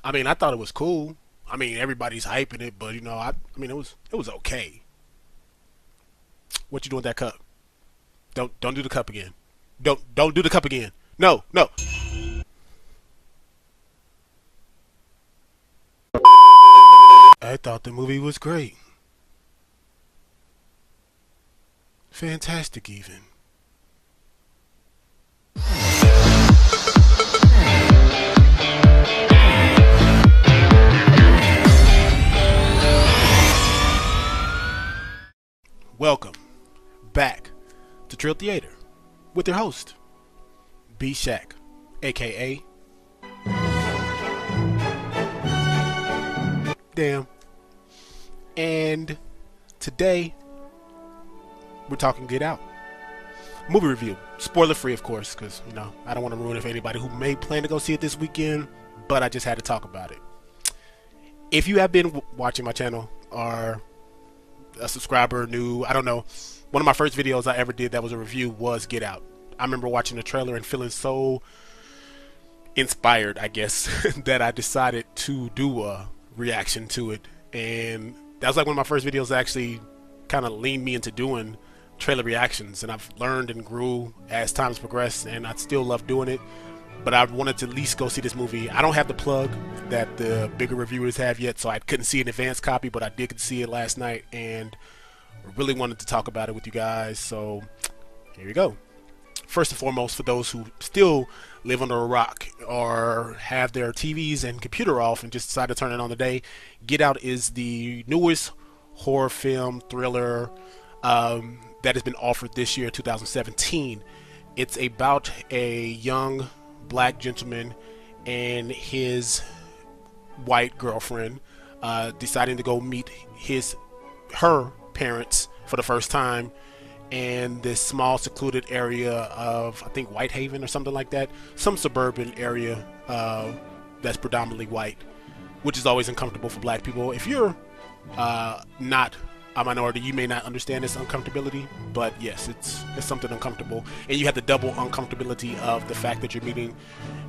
I mean, I thought it was cool. I mean, everybody's hyping it, but I mean, it was okay. What you doing with that cup? Don't do the cup again. Don't do the cup again. No, no. I thought the movie was great. Fantastic, even. Welcome back to Trill Theater with your host, B Shack, aka Damn. And today we're talking Get Out. Movie review. Spoiler free, of course, because I don't want to ruin it for anybody who may plan to go see it this weekend, but I just had to talk about it. If you have been watching my channel or a subscriber new, I don't know, one of my first videos I ever did that was a review was Get Out. I remember watching the trailer and feeling so inspired, I guess, that I decided to do a reaction to it. And that was like one of my first videos that actually kind of leaned me into doing trailer reactions, and I've learned and grew as time's progressed, and I still love doing it. But I wanted to at least go see this movie. I don't have the plug that the bigger reviewers have yet, so I couldn't see an advanced copy, but I did see it last night and really wanted to talk about it with you guys. So here we go. First and foremost, for those who still live under a rock or have their TVs and computer off and just decide to turn it on today, Get Out is the newest horror film thriller that has been offered this year, 2017. It's about a young black gentleman and his white girlfriend deciding to go meet her parents for the first time in this small secluded area of, I think, Whitehaven or something like that, some suburban area that's predominantly white, which is always uncomfortable for black people. If you're not a minority, you may not understand this uncomfortability, but yes, it's something uncomfortable, and you have the double uncomfortability of the fact that you're meeting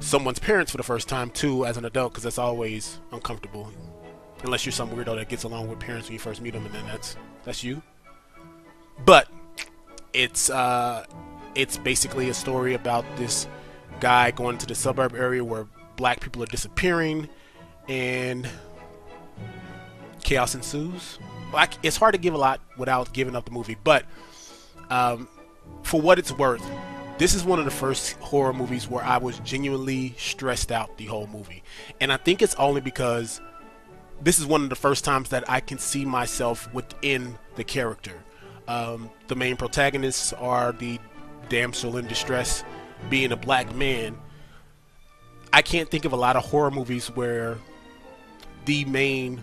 someone's parents for the first time too as an adult, because that's always uncomfortable, unless you're some weirdo that gets along with parents when you first meet them, and then that's you. But it's basically a story about this guy going to the suburb area where black people are disappearing, and chaos ensues. It's hard to give a lot without giving up the movie, but for what it's worth, this is one of the first horror movies where I was genuinely stressed out the whole movie. And I think it's only because this is one of the first times that I can see myself within the character. The main protagonists are the damsel in distress, being a black man. I can't think of a lot of horror movies where the main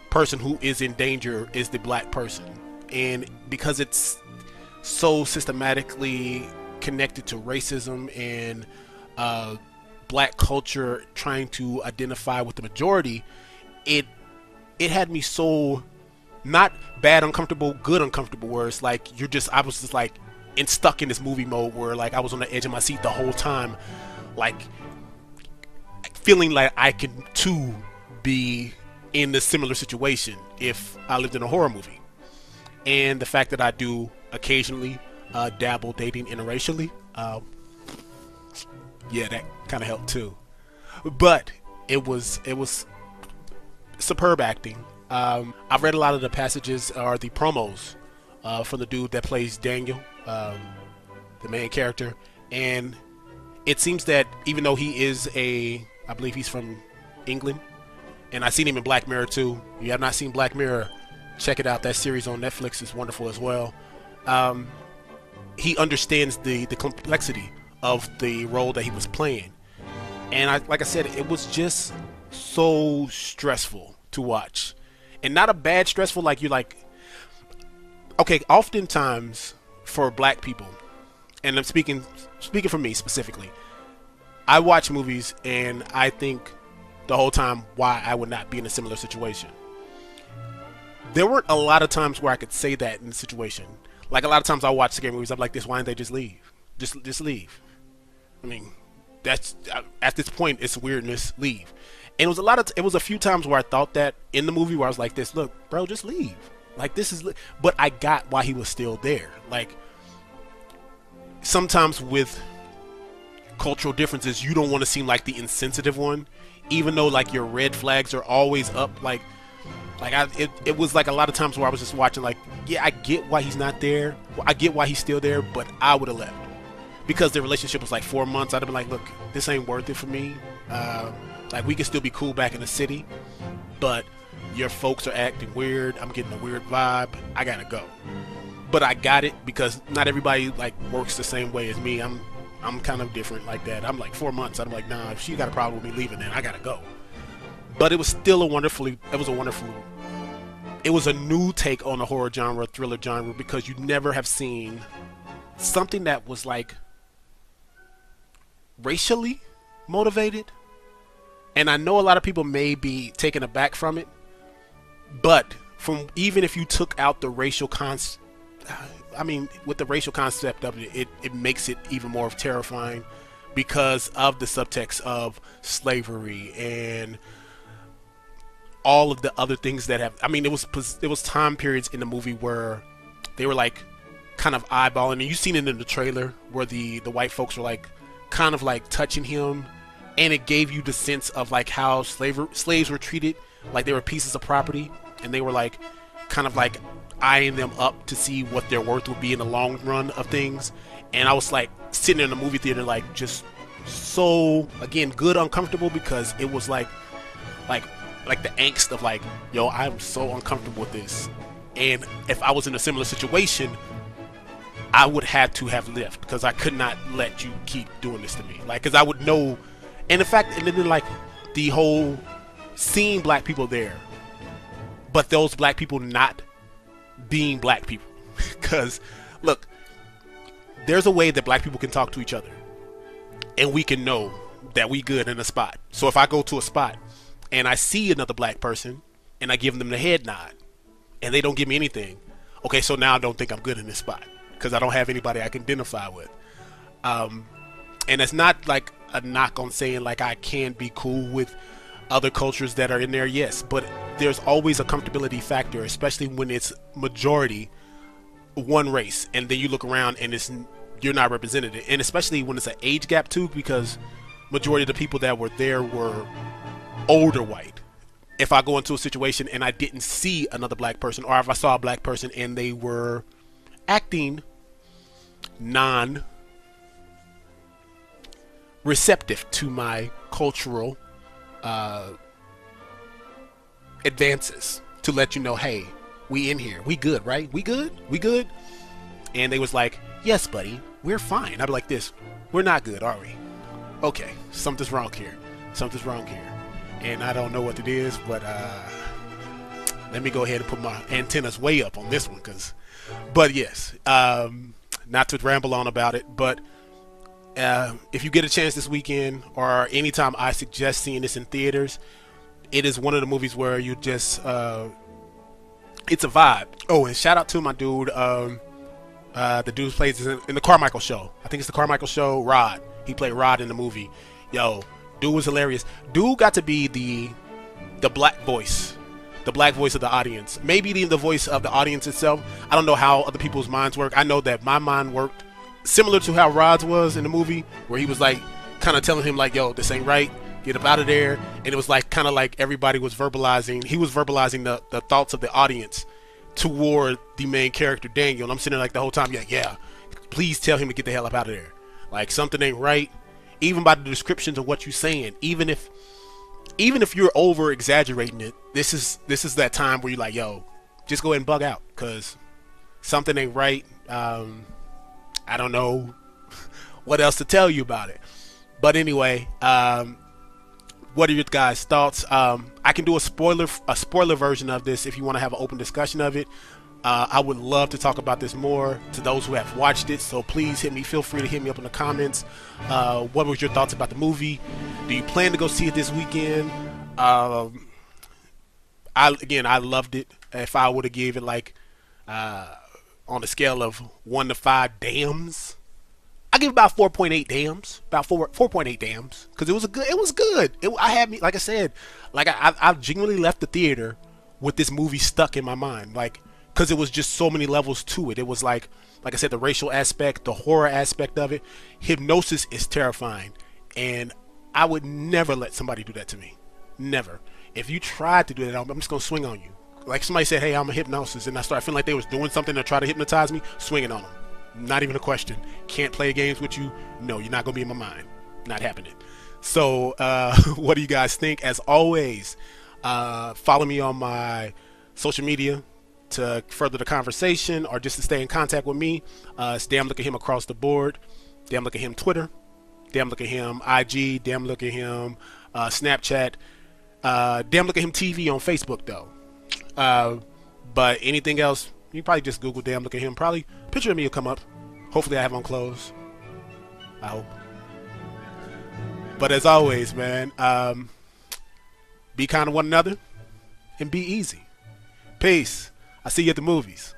person who is in danger is the black person, and because it's so systematically connected to racism and black culture trying to identify with the majority, it had me so not bad uncomfortable, good uncomfortable, where it's like I was just like stuck in this movie mode where like I was on the edge of my seat the whole time, like feeling like I could too be in a similar situation if I lived in a horror movie. And the fact that I do occasionally dabble dating interracially, yeah, that kind of helped too. But it was superb acting. I've read a lot of the passages or the promos for the dude that plays Daniel, the main character, and it seems that even though he is I believe he's from England, and I've seen him in Black Mirror too. If you have not seen Black Mirror, check it out. That series on Netflix is wonderful as well. He understands the complexity of the role that he was playing. And like I said, it was just so stressful to watch. And not a bad stressful like you're like, okay, oftentimes for black people, and I'm speaking for me specifically, I watch movies and I think the whole time why I would not be in a similar situation. There weren't a lot of times where I could say that in the situation. Like a lot of times I watch scary movies, I'm like, this, why didn't they just leave? Just leave. I mean, that's at this point it's weirdness. Leave. And it was a few times where I thought that in the movie where I was like, this, look, bro, just leave. Like this is, but I got why he was still there. Like sometimes with cultural differences, you don't want to seem like the insensitive one, even though like your red flags are always up. It was like a lot of times where I was just watching like, yeah, I get why he's not there. I get why he's still there, but I would have left because the relationship was like 4 months. I'd have been like, look, this ain't worth it for me. Like we can still be cool back in the city, but your folks are acting weird. I'm getting a weird vibe. I gotta go. But I got it because not everybody like works the same way as me. I'm kind of different like that. I'm like 4 months. I'm like, nah, if she got a problem with me leaving, then I gotta go. But it was still it was a new take on the horror genre, thriller genre, because you never have seen something that was like racially motivated. And I know a lot of people may be taken aback from it, but even if you took out the racial concept, with the racial concept of it, it makes it even more terrifying because of the subtext of slavery and all of the other things that have. It was time periods in the movie where they were like kind of eyeballing, and you've seen it in the trailer where the white folks were like kind of like touching him, and it gave you the sense of like how slaves were treated like they were pieces of property, and they were like kind of like eyeing them up to see what their worth would be in the long run of things. And I was like sitting in the movie theater like just so, again, good uncomfortable, because it was like the angst of like, yo, I'm so uncomfortable with this, and if I was in a similar situation I would have to have left because I could not let you keep doing this to me, like, because I would know. And in fact, and then like the whole seeing black people there, but those black people not being black people. Because look, there's a way that black people can talk to each other and we can know that we good in a spot. So if I go to a spot and I see another black person and I give them the head nod and they don't give me anything, okay, so now I don't think I'm good in this spot because I don't have anybody I can identify with. And it's not like a knock on saying like I can be cool with other cultures that are in there, yes, but there's always a comfortability factor, especially when it's majority one race, and then you look around and you're not represented, and especially when it's an age gap too, because majority of the people that were there were older white. If I go into a situation and I didn't see another black person, or if I saw a black person and they were acting non-receptive to my cultural advances, to let you know, hey, we in here, we good, right? We good? And they was like, yes, buddy, we're fine. I'd be like this, we're not good, are we? Okay, something's wrong here. And I don't know what it is, but let me go ahead and put my antennas way up on this one, but yes, not to ramble on about it, but if you get a chance this weekend or anytime, I suggest seeing this in theaters. It is one of the movies where you just it's a vibe. Oh, and shout out to my dude, the dude plays in the Carmichael Show. I think it's the Carmichael Show, Rod. He played Rod in the movie. Yo, dude was hilarious. Dude got to be the black voice of the audience, maybe the voice of the audience itself. I don't know how other people's minds work. I know that my mind worked similar to how Rod's was in the movie, where he was like kind of telling him like, yo, this ain't right, get up out of there. And it was like kind of like everybody was verbalizing, he was verbalizing the thoughts of the audience toward the main character Daniel. And I'm sitting there like the whole time, yeah, please tell him to get the hell up out of there, like something ain't right, even by the descriptions of what you're saying. Even if you're over exaggerating it, this is that time where you're like, yo, just go ahead and bug out, because something ain't right. I don't know what else to tell you about it. But anyway, what are your guys' thoughts? I can do a spoiler version of this if you want to have an open discussion of it. I would love to talk about this more to those who have watched it, so please feel free to hit me up in the comments. What was your thoughts about the movie? Do you plan to go see it this weekend? I loved it. If I would have gave it like on a scale of 1 to 5 dams, I give about 4.8 dams, about 4.8 dams, because it was good. I had me, like I said, like I genuinely left the theater with this movie stuck in my mind, like, because it was just so many levels to it. It was like I said, the racial aspect, the horror aspect of it. Hypnosis is terrifying, and I would never let somebody do that to me. Never. If you tried to do that, I'm just gonna swing on you. Like somebody said, "Hey, I'm a hypnosis," and I started feeling like they was doing something to try to hypnotize me, swinging on them. Not even a question. Can't play games with you. No, you're not gonna be in my mind. Not happening. So, what do you guys think? As always, follow me on my social media to further the conversation or just to stay in contact with me. It's Damn Look at Him across the board. Damn Look at Him Twitter. Damn Look at Him IG. Damn Look at Him Snapchat. Damn Look at Him TV on Facebook though. But anything else, you probably just Google Damn Look at Him. Probably a picture of me will come up. Hopefully I have on clothes. I hope. But as always, man, be kind to one another and be easy. Peace. I see you at the movies.